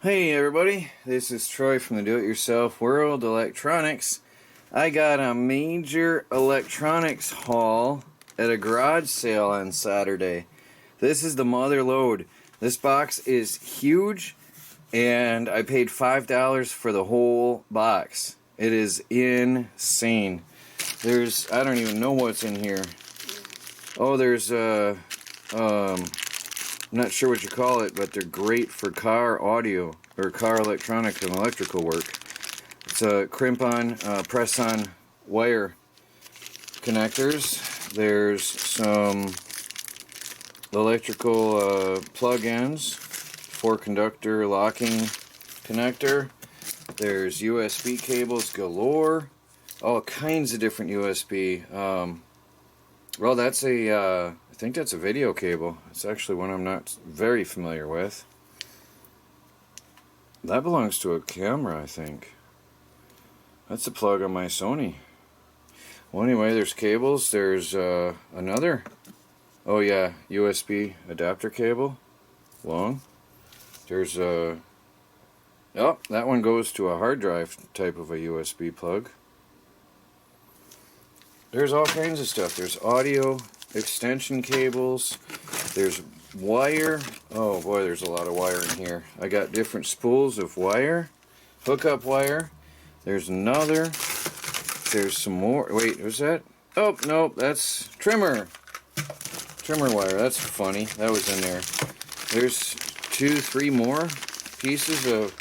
Hey everybody, this is Troy from the Do-It-Yourself World Electronics. I got a major electronics haul at a garage sale on Saturday. This is the mother lode. This box is huge and I paid $5 for the whole box. It is insane. I don't even know what's in here. Oh, there's I'm not sure what you call it, but they're great for car audio or car electronic and electrical work. It's a crimp-on, press-on wire connectors. There's some electrical plug-ins, 4-conductor locking connector. There's USB cables galore, all kinds of different USB. Well, that's I think that's a video cable. It's actually one I'm not very familiar with. That belongs to a camera, I think. That's a plug on my Sony. Well, anyway, there's cables. There's another. Oh yeah, USB adapter cable. Long. There's a. Oh, that one goes to a hard drive type of a USB plug. There's all kinds of stuff. There's audio extension cables. There's wire. Oh boy, there's a lot of wire in here. I got different spools of wire. Hookup wire. There's another. There's some more. Wait, what's that? Oh, nope, that's trimmer. Trimmer wire. That's funny. That was in there. There's 3 more pieces of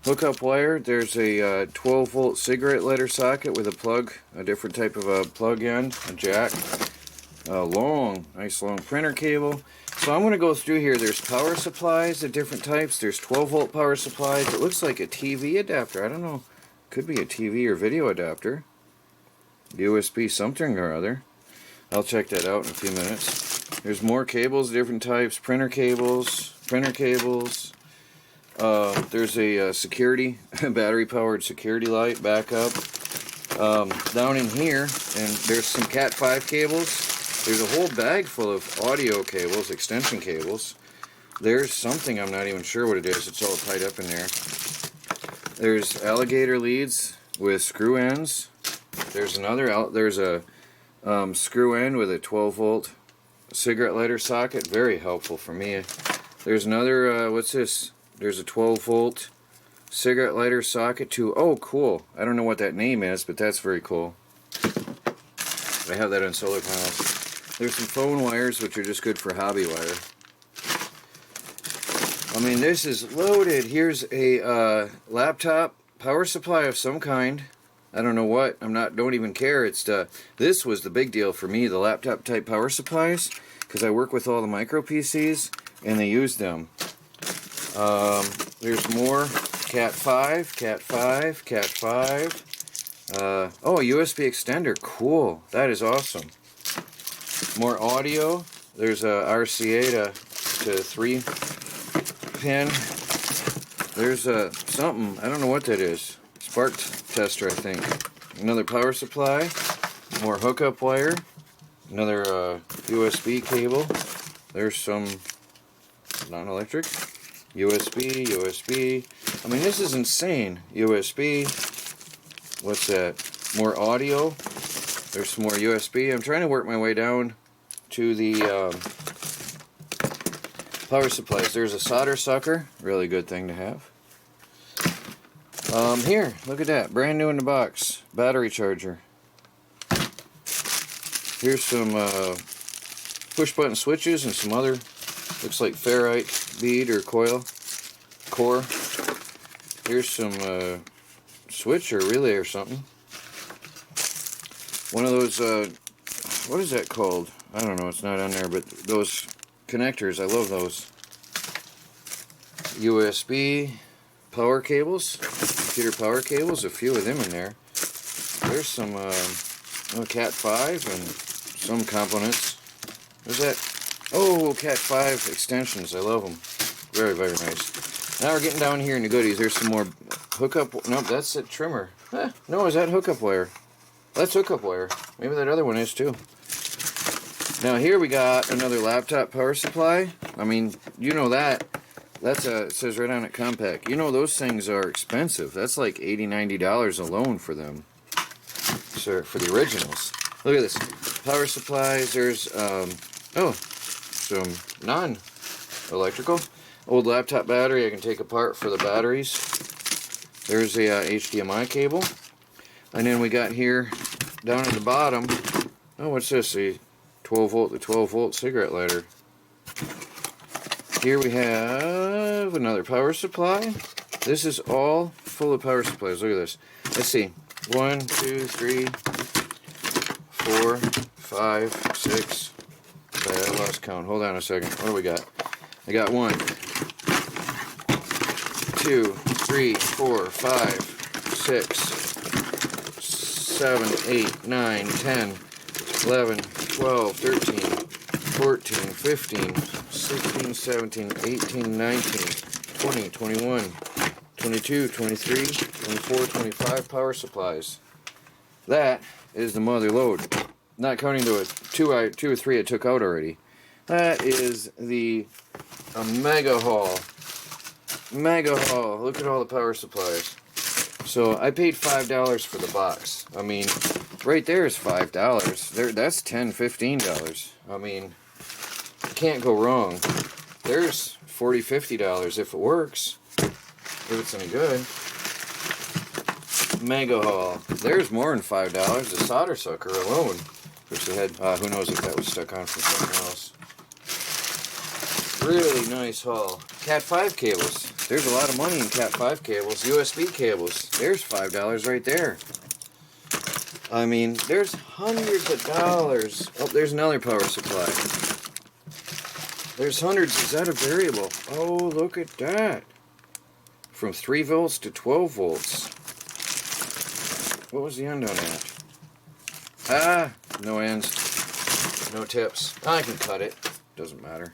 hookup wire. There's a 12-volt cigarette lighter socket with a plug, a different type of a plug end, a jack. A nice long printer cable. So I'm going to go through here. There's power supplies of different types. There's 12-volt power supplies. It looks like a TV adapter. I don't know. Could be a TV or video adapter. USB something or other. I'll check that out in a few minutes. There's more cables, different types. Printer cables. There's a security, battery-powered security light backup. Down in here, and there's some Cat 5 cables. There's a whole bag full of audio cables, extension cables. There's something, I'm not even sure what it is. It's all tied up in there. There's alligator leads with screw ends. There's a screw end with a 12-volt cigarette lighter socket. Very helpful for me. There's another, what's this? There's a 12-volt cigarette lighter socket too. Oh, cool. I don't know what that name is, but that's very cool. I have that on solar panels. There's some phone wires, which are just good for hobby wire. I mean, this is loaded. Here's a laptop power supply of some kind. I don't know what. Don't even care. This was the big deal for me, the laptop type power supplies, because I work with all the micro PCs, and they use them. There's more Cat 5. Oh, a USB extender. Cool. That is awesome. More audio. There's a RCA to 3-pin. There's something. I don't know what that is. Spark tester, I think. Another power supply. More hookup wire. Another USB cable. There's some non-electric. USB. I mean, this is insane. USB. What's that? More audio. There's some more USB. I'm trying to work my way down to the power supplies. There's a solder sucker. Really good thing to have. Here, look at that. Brand new in the box. Battery charger. Here's some push button switches and some other, looks like ferrite bead or core. Here's some switch or relay or something. One of those, what is that called? I don't know, it's not on there, but those connectors, I love those. USB power cables, computer power cables, a few of them in there. There's some Cat 5 and some components. There's that. Oh, Cat 5 extensions, I love them. Very, very nice. Now we're getting down here in the goodies. There's some more hookup. Nope, that's a trimmer. No, is that hookup wire? That's hookup wire. Maybe that other one is too. Now here we got another laptop power supply. I mean, you know that. That's it says right on it, compact. You know, those things are expensive. That's like $80, $90 alone for them. So, for the originals. Look at this. Power supplies. There's, some non-electrical. Old laptop battery I can take apart for the batteries. There's a HDMI cable. And then we got here, down at the bottom, oh, what's this? A 12 volt cigarette lighter. Here we have another power supply. This is all full of power supplies. Look at this. Let's see. 1, 2, 3, 4, 5, 6. I lost count. Hold on a second. What do we got? I got 1, 2, 3, 4, 5, 6, 7, 8, 9, 10, 11, 12, 13, 14, 15, 16, 17, 18, 19, 20, 21, 22, 23, 24, 25 power supplies. That is the mother load. Not counting the two or three I took out already. That is the Mega Haul. Mega Haul. Look at all the power supplies. So I paid $5 for the box. I mean, right there is $5. That's $10, $15. I mean, you can't go wrong. There's $40, $50 if it works. If it's any good. Mega Haul. There's more than $5. The solder sucker alone. Which they had, who knows if that was stuck on from something else. Really nice haul. Cat 5 cables. There's a lot of money in Cat 5 cables. USB cables. There's $5 right there. I mean, there's hundreds of dollars. Oh, there's another power supply. There's hundreds. Is that a variable? Oh, look at that. From 3 volts to 12 volts. What was the end on that? Ah, no ends. No tips. I can cut it. Doesn't matter.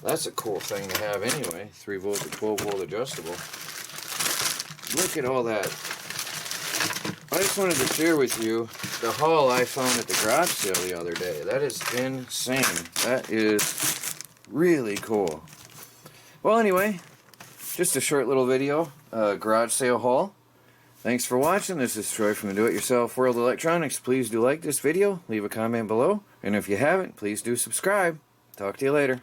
That's a cool thing to have anyway. 3 volt to 12 volt adjustable. Look at all that. I just wanted to share with you the haul I found at the garage sale the other day. That is insane. That is really cool. Well, anyway, just a short little video, garage sale haul. Thanks for watching. This is Troy from the Do-It-Yourself World Electronics. Please do like this video, leave a comment below, and if you haven't, please do subscribe. Talk to you later.